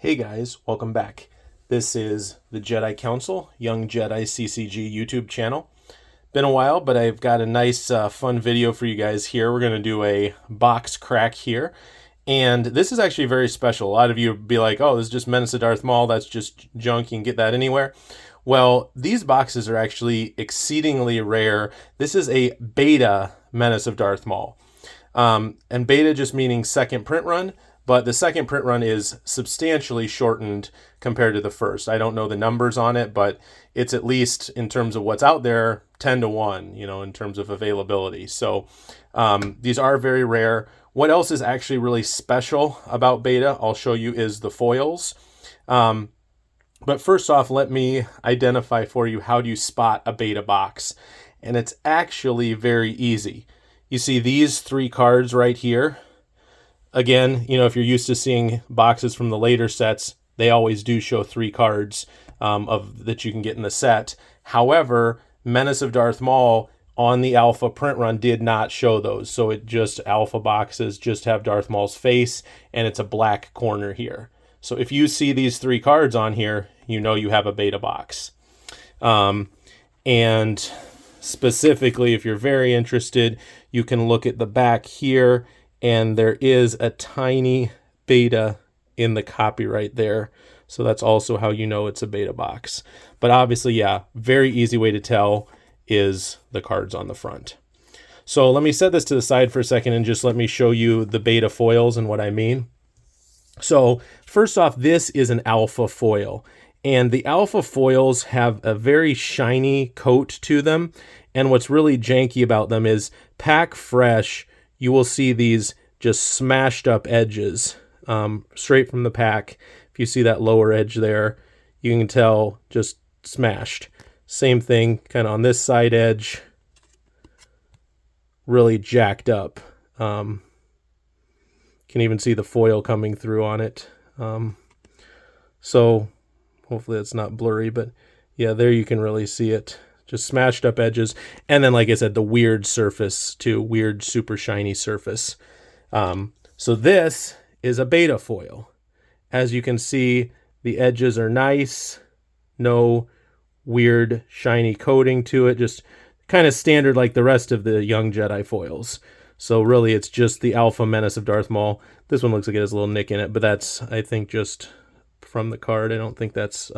Hey guys, welcome back. This is the Jedi Council, Young Jedi CCG YouTube channel. Been a while, but I've got a nice fun video for you guys here. We're going to do a box crack here. And this is actually very special. A lot of you would be like, oh, this is just Menace of Darth Maul. That's just junk. You can get that anywhere. Well, these boxes are actually exceedingly rare. This is a beta Menace of Darth Maul. And beta just meaning second print run. But the second print run is substantially shortened compared to the first. I don't know the numbers on it, but it's at least in terms of what's out there, 10 to 1, in terms of availability. So these are very rare. What else is actually really special about beta, I'll show you, is the foils. But first off, let me identify for you how do you spot a beta box. And it's actually very easy. You see these three cards right here. Again, if you're used to seeing boxes from the later sets, they always do show three cards that you can get in the set. However, Menace of Darth Maul on the alpha print run did not show those. So it just, alpha boxes just have Darth Maul's face and it's a black corner here. So if you see these three cards on here, you know you have a beta box. And specifically, if you're very interested, you can look at the back here. And there is a tiny beta in the copyright there. So that's also how you know it's a beta box. But obviously, yeah, very easy way to tell is the cards on the front. So let me set this to the side for a second and just let me show you the beta foils and what I mean. So first off, this is an alpha foil. And the alpha foils have a very shiny coat to them. And what's really janky about them is pack fresh, you will see these just smashed up edges straight from the pack. If you see that lower edge there, you can tell just smashed. Same thing kind of on this side edge, really jacked up. Can even see the foil coming through on it. So hopefully it's not blurry, but yeah, there you can really see it. Just smashed up edges. And then, like I said, the weird surface too, weird, super shiny surface. So this is a beta foil. As you can see, the edges are nice. No weird, shiny coating to it. Just kind of standard like the rest of the Young Jedi foils. So really, it's just the Alpha Menace of Darth Maul. This one looks like it has a little nick in it, but that's, I think, just from the card. I don't think that's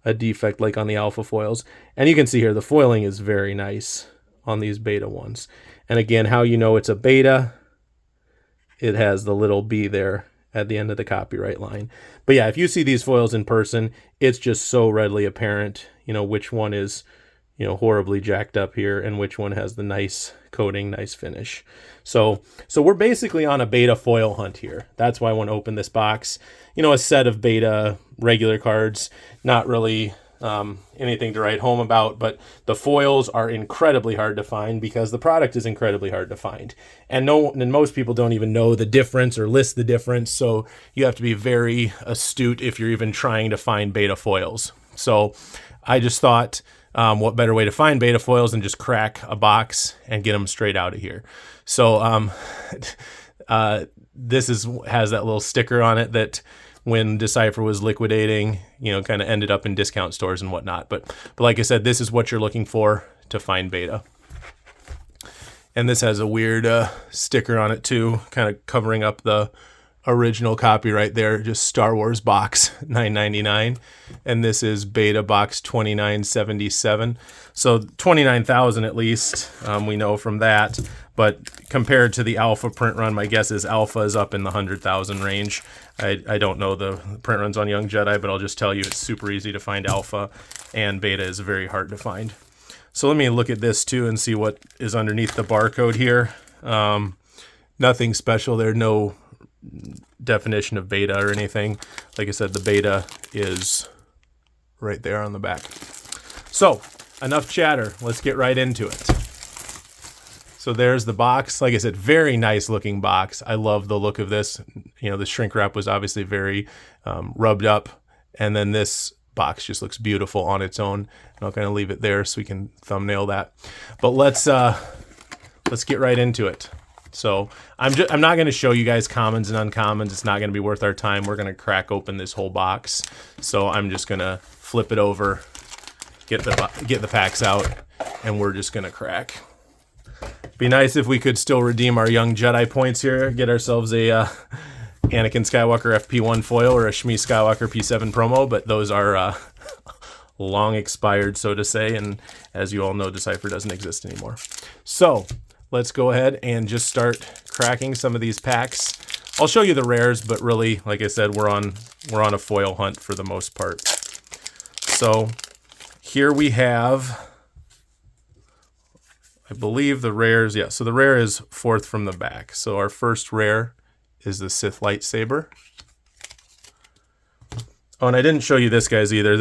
a defect like on the alpha foils. And you can see here the foiling is very nice on these beta ones. And again, how you know it's a beta, it has the little B there at the end of the copyright line. But yeah, if you see these foils in person, it's just so readily apparent, which one is, horribly jacked up here and which one has the nice coating, nice finish. So we're basically on a beta foil hunt here. That's why I want to open this box. A set of beta regular cards, not really anything to write home about, but the foils are incredibly hard to find because the product is incredibly hard to find. And most people don't even know the difference or list the difference. So you have to be very astute if you're even trying to find beta foils. So I just thought, what better way to find beta foils than just crack a box and get them straight out of here. So this has that little sticker on it that when Decipher was liquidating, kind of ended up in discount stores and whatnot. But like I said, this is what you're looking for to find beta. And this has a weird sticker on it too, kind of covering up the original copyright there, just Star Wars box $9.99, and this is beta box 2977. So 29,000 at least, we know from that. But compared to the alpha print run, my guess is alpha is up in the 100,000 range. I don't know the print runs on Young Jedi, but I'll just tell you it's super easy to find alpha, and beta is very hard to find. So let me look at this too and see what is underneath the barcode here. Nothing special there, no definition of beta or anything. Like I said, the beta is right there on the back. So enough chatter, let's get right into it. So there's the box. Like I said, very nice looking box. I love the look of this. The shrink wrap was obviously very rubbed up, and then this box just looks beautiful on its own. And I'll kind of leave it there so we can thumbnail that. But let's get right into it. So I'm not going to show you guys commons and uncommons. It's not going to be worth our time. We're going to crack open this whole box. So I'm just going to flip it over, get the packs out, and we're just going to crack. Be nice if we could still redeem our young Jedi points here, get ourselves a Anakin Skywalker FP1 foil or a Shmi Skywalker P7 promo, but those are long expired, so to say, and as you all know, Decipher doesn't exist anymore. So let's go ahead and just start cracking some of these packs. I'll show you the rares, but really, like I said, we're on a foil hunt for the most part. So here we have, I believe the rares, yeah, so the rare is fourth from the back. So our first rare is the Sith lightsaber. Oh, and I didn't show you this, guys, either.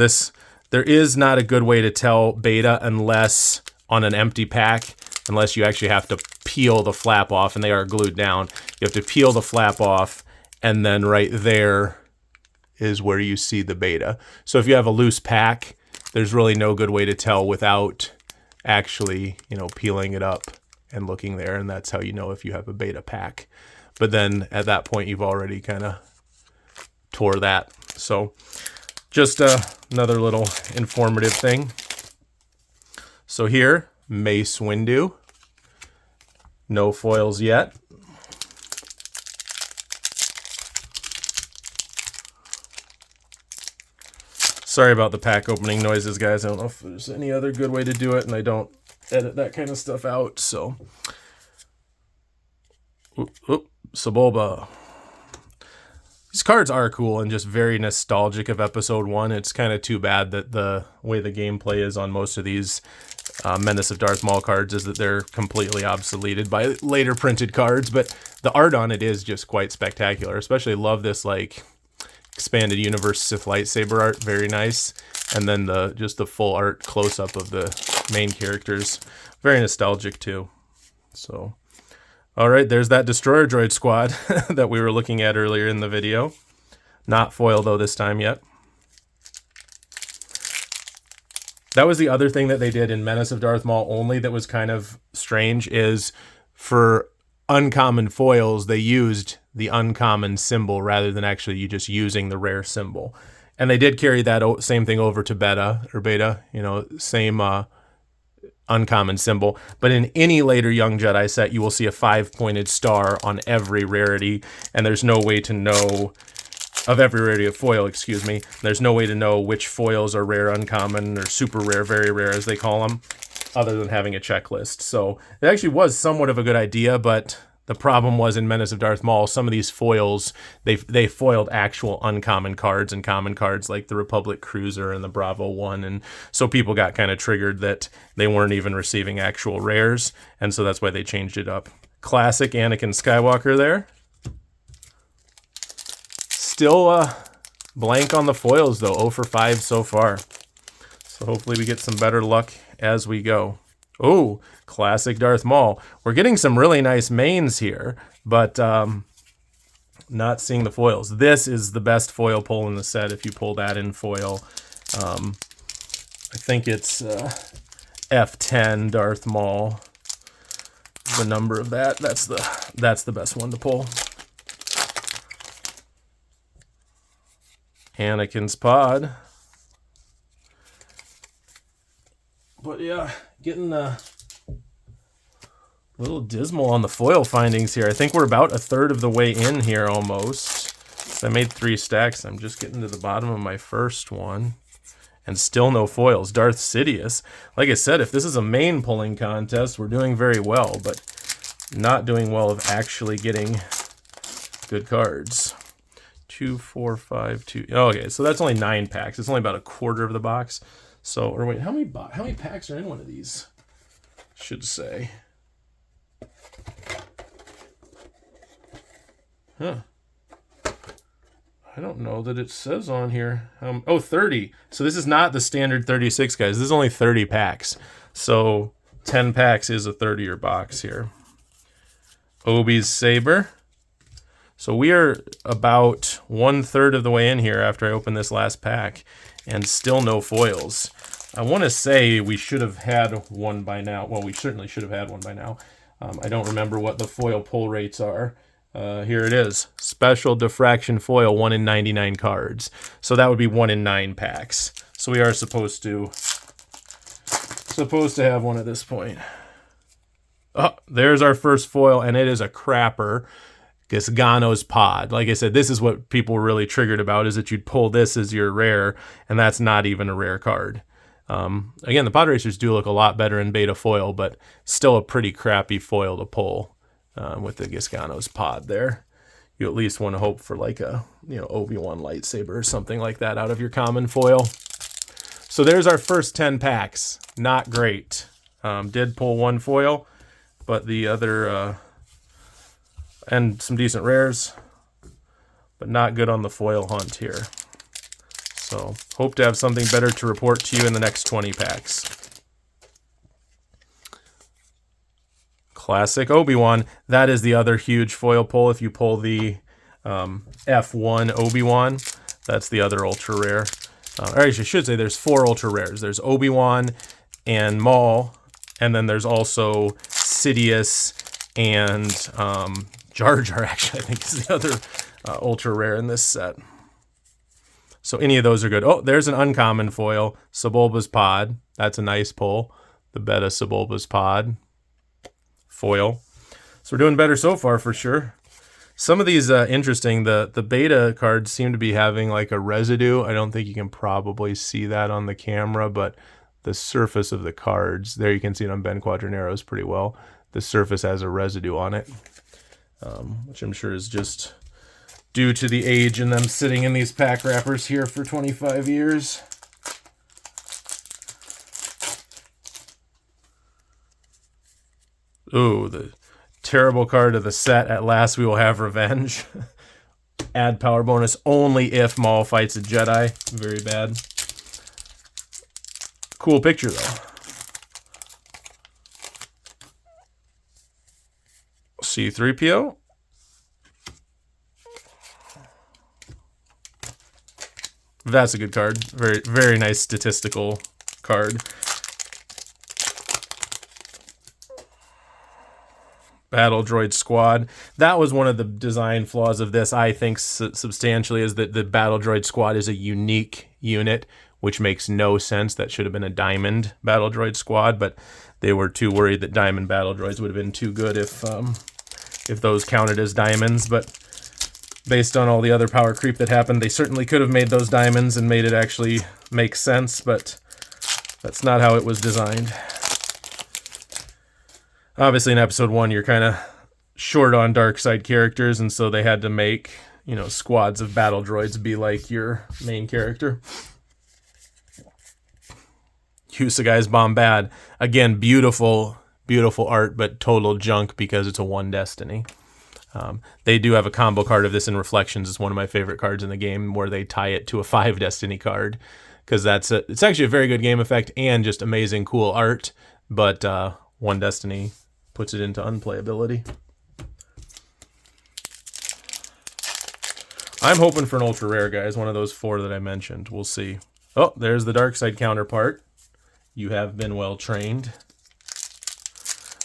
There is not a good way to tell beta unless on an empty pack, unless you actually have to peel the flap off, and they are glued down. You have to peel the flap off, and then right there is where you see the beta. So if you have a loose pack, there's really no good way to tell without actually, peeling it up and looking there, and that's how you know if you have a beta pack. But then at that point, you've already kind of tore that. So just another little informative thing. So here, Mace Windu. No foils yet. Sorry about the pack opening noises, guys. I don't know if there's any other good way to do it, and I don't edit that kind of stuff out, so. Sebulba. These cards are cool and just very nostalgic of Episode 1. It's kind of too bad that the way the gameplay is on most of these Menace of Darth Maul cards is that they're completely obsoleted by later printed cards, but the art on it is just quite spectacular. Especially love this like expanded universe Sith lightsaber art, very nice. And then just the full art close-up of the main characters. Very nostalgic too. So, all right, there's that Destroyer Droid squad that we were looking at earlier in the video. Not foil though this time yet. That was the other thing that they did in Menace of Darth Maul only that was kind of strange, is for uncommon foils, they used the uncommon symbol rather than actually you just using the rare symbol. And they did carry that same thing over to beta, same uncommon symbol. But in any later Young Jedi set, you will see a 5-pointed star on every rarity, and there's no way to know, of every rarity of foil, excuse me, there's no way to know which foils are rare, uncommon, or super rare, very rare, as they call them, other than having a checklist. So it actually was somewhat of a good idea, but the problem was in Menace of Darth Maul, some of these foils, they foiled actual uncommon cards and common cards like the Republic Cruiser and the Bravo 1, and so people got kind of triggered that they weren't even receiving actual rares, and so that's why they changed it up. Classic Anakin Skywalker there. Still blank on the foils though, 0 for 5 so far. So hopefully we get some better luck as we go. Oh, classic Darth Maul. We're getting some really nice mains here, but not seeing the foils. This is the best foil pull in the set if you pull that in foil. I think it's F10 Darth Maul. The number of that, that's the best one to pull. Anakin's pod. But yeah, getting a little dismal on the foil findings here. I think we're about a third of the way in here almost. So I made 3 stacks. I'm just getting to the bottom of my first one. And still no foils. Darth Sidious. Like I said, if this is a main pulling contest, we're doing very well, but not doing well of actually getting good cards. 2, 4, 5, 2. Okay, so that's only 9 packs. It's only about a quarter of the box. So, or wait, how many packs are in one of these? Should say. Huh. I don't know that it says on here. 30. So this is not the standard 36, guys. This is only 30 packs. So 10 packs is a 30-er box here. Obi's Saber. So we are about 1/3 of the way in here after I open this last pack, and still no foils. I want to say we should have had one by now. Well, we certainly should have had one by now. I don't remember what the foil pull rates are. Here it is. Special diffraction foil, 1 in 99 cards. So that would be 1 in 9 packs. So we are supposed to have one at this point. Oh, there's our first foil, and it is a crapper. Gasgano's Pod. Like I said, this is what people were really triggered about, is that you'd pull this as your rare, and that's not even a rare card. Again, the Pod Racers do look a lot better in beta foil, but still a pretty crappy foil to pull with the Gasgano's Pod there. You at least want to hope for like a Obi-Wan lightsaber or something like that out of your common foil. So there's our first 10 packs. Not great. Did pull one foil, but the other... and some decent rares, but not good on the foil hunt here. So hope to have something better to report to you in the next 20 packs. Classic Obi-Wan. That is the other huge foil pull. If you pull the F1 Obi-Wan, that's the other ultra rare. Or I should say there's 4 ultra rares. There's Obi-Wan and Maul, and then there's also Sidious and Jar Jar, actually, I think is the other ultra rare in this set. So any of those are good. Oh, there's an uncommon foil. Sebulba's Pod. That's a nice pull. The beta Sebulba's Pod foil. So we're doing better so far for sure. Some of these interesting. The beta cards seem to be having like a residue. I don't think you can probably see that on the camera, but the surface of the cards, there you can see it on Ben Quadranero's pretty well. The surface has a residue on it. Which I'm sure is just due to the age and them sitting in these pack wrappers here for 25 years. Ooh, the terrible card of the set. At last we will have revenge. Add power bonus only if Maul fights a Jedi. Very bad. Cool picture though. C-3PO. That's a good card. Very, very nice statistical card. Battle Droid Squad. That was one of the design flaws of this, I think, substantially, is that the Battle Droid Squad is a unique unit, which makes no sense. That should have been a Diamond Battle Droid Squad, but they were too worried that Diamond Battle Droids would have been too good if those counted as diamonds. But based on all the other power creep that happened, they certainly could have made those diamonds and made it actually make sense, but that's not how it was designed. Obviously, in episode 1, you're kind of short on dark side characters, and so they had to make, squads of battle droids be like your main character. Usagai's Bombad. Again, beautiful, beautiful art, but total junk because it's a 1 Destiny. They do have a combo card of this in Reflections. It's one of my favorite cards in the game, where they tie it to a 5 Destiny card, because it's actually a very good game effect and just amazing, cool art, but 1 Destiny puts it into unplayability. I'm hoping for an ultra rare, guys. One of those 4 that I mentioned. We'll see. Oh, there's the dark side counterpart. You have been well trained.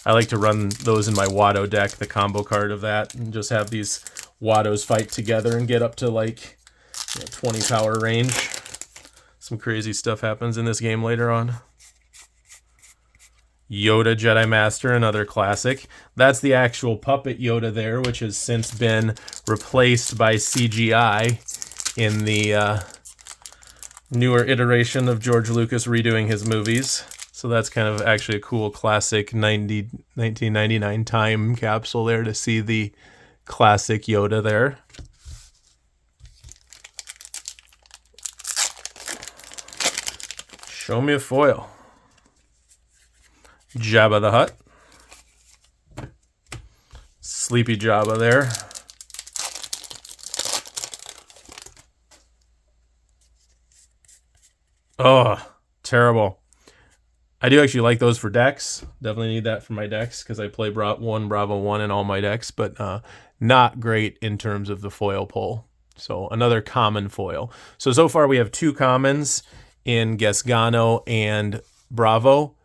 I like to run those in my Watto deck, the combo card of that, and just have these Wattos fight together and get up to like 20 power range. Some crazy stuff happens in this game later on. Yoda Jedi Master, another classic. That's the actual puppet Yoda there, which has since been replaced by CGI in the newer iteration of George Lucas redoing his movies. So that's kind of actually a cool classic 1999 time capsule there to see the classic Yoda there. Show me a foil. Jabba the Hutt. Sleepy Jabba there. Oh, terrible. I do actually like those for decks. Definitely need that for my decks because I play Bravo 1 in all my decks, but not great in terms of the foil pull. So another common foil. So far we have 2 commons in Gasgano and Bravo,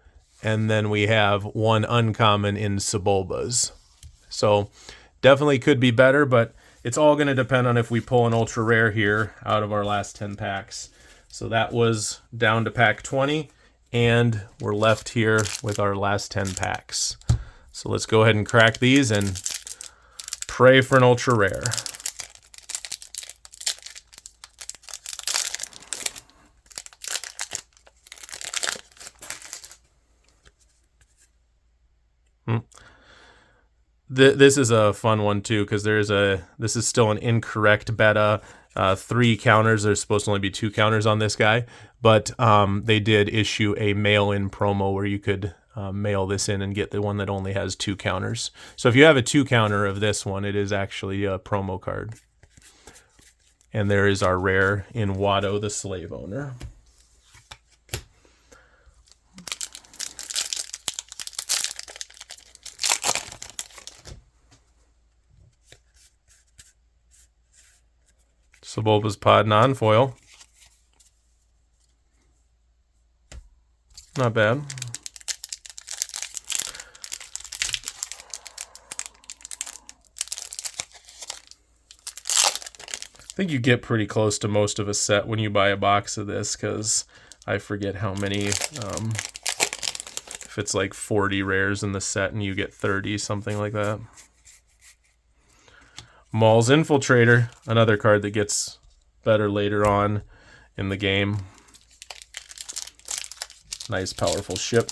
and then we have 1 uncommon in Sebulbas. So definitely could be better, but it's all going to depend on if we pull an ultra rare here out of our last 10 packs. So that was down to pack 20, and we're left here with our last 10 packs. So let's go ahead and crack these and pray for an ultra rare. This is a fun one too, because this is still an incorrect beta. 3 counters. There's supposed to only be 2 counters on this guy, but they did issue a mail-in promo where you could mail this in and get the one that only has 2 counters. So if you have a 2 counter of this one, it is actually a promo card. And there is our rare in Watto, the Slave Owner. Sebulba's Pod non-foil. Not bad. I think you get pretty close to most of a set when you buy a box of this, because I forget how many, if it's like 40 rares in the set and you get 30, something like that. Maul's Infiltrator, another card that gets better later on in the game. Nice, powerful ship.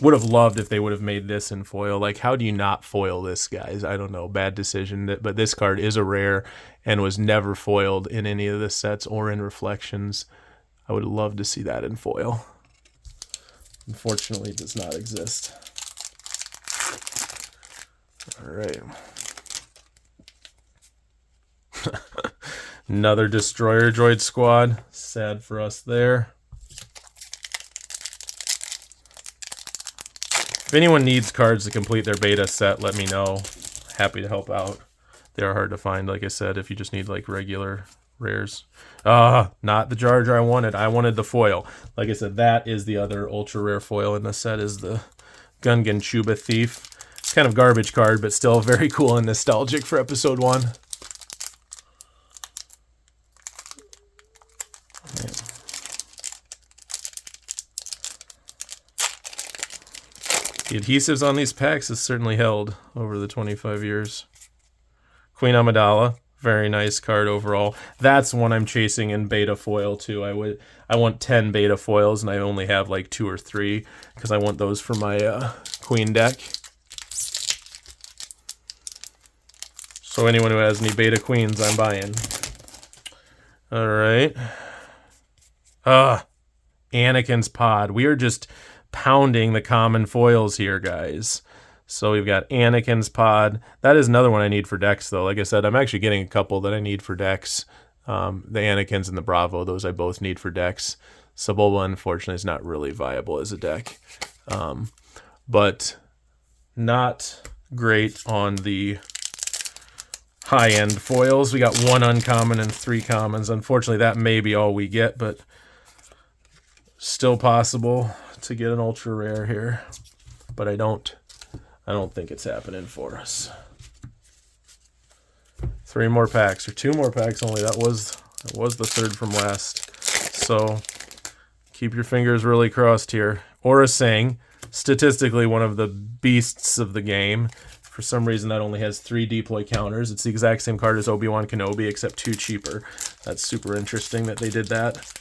Would have loved if they would have made this in foil. Like, how do you not foil this, guys? I don't know. Bad decision. But this card is a rare and was never foiled in any of the sets or in Reflections. I would love to see that in foil. Unfortunately, it does not exist. All right. Another Destroyer Droid squad. Sad for us there. If anyone needs cards to complete their beta set, let me know. Happy to help out. They are hard to find, like I said, if you just need like regular rares. Not the Jar Jar I wanted. I wanted the foil. Like I said, that is the other ultra rare foil in the set, is the Gungan Chuba Thief. It's kind of garbage card, but still very cool and nostalgic for episode 1. The adhesives on these packs has certainly held over the 25 years. Queen Amidala, very nice card overall. That's one I'm chasing in beta foil too. I want 10 beta foils, and I only have like 2 or 3 because I want those for my Queen deck. So anyone who has any beta Queens, I'm buying. All right. Anakin's Pod. We are just pounding the common foils here, guys. So we've got Anakin's Pod. That is another one I need for decks, though. Like I said, I'm actually getting a couple that I need for decks. The Anakins and the Bravo, those I both need for decks. Sebulba, unfortunately, is not really viable as a deck. But not great on the high-end foils. We got 1 uncommon and 3 commons. Unfortunately, that may be all we get, but still possible to get an ultra rare here, but I don't think it's happening for us. 3 more packs, or 2 more packs only. That was the 3rd from last. So keep your fingers really crossed here. Aura Singh, statistically one of the beasts of the game. For some reason that only has 3 deploy counters. It's the exact same card as Obi-Wan Kenobi, except 2 cheaper. That's super interesting that they did that.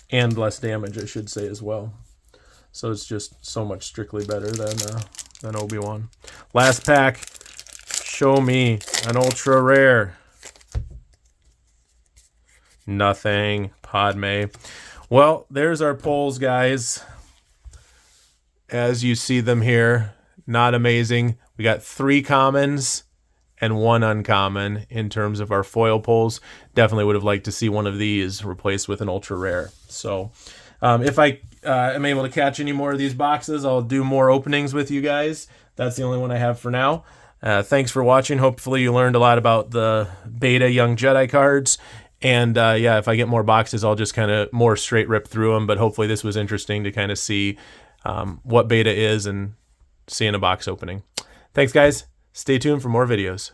And less damage, I should say, as well. So it's just so much strictly better than Obi-Wan. Last pack. Show me an ultra rare. Nothing. Padme. Well, there's our polls, guys. As you see them here, not amazing. We got 3 commons and 1 uncommon in terms of our foil pulls. Definitely would have liked to see one of these replaced with an ultra rare. So if I am able to catch any more of these boxes, I'll do more openings with you guys. That's the only one I have for now. Thanks for watching. Hopefully you learned a lot about the beta Young Jedi cards, And yeah, if I get more boxes, I'll just kind of more straight rip through them. But hopefully this was interesting to kind of see what beta is and seeing a box opening. Thanks, guys. Stay tuned for more videos.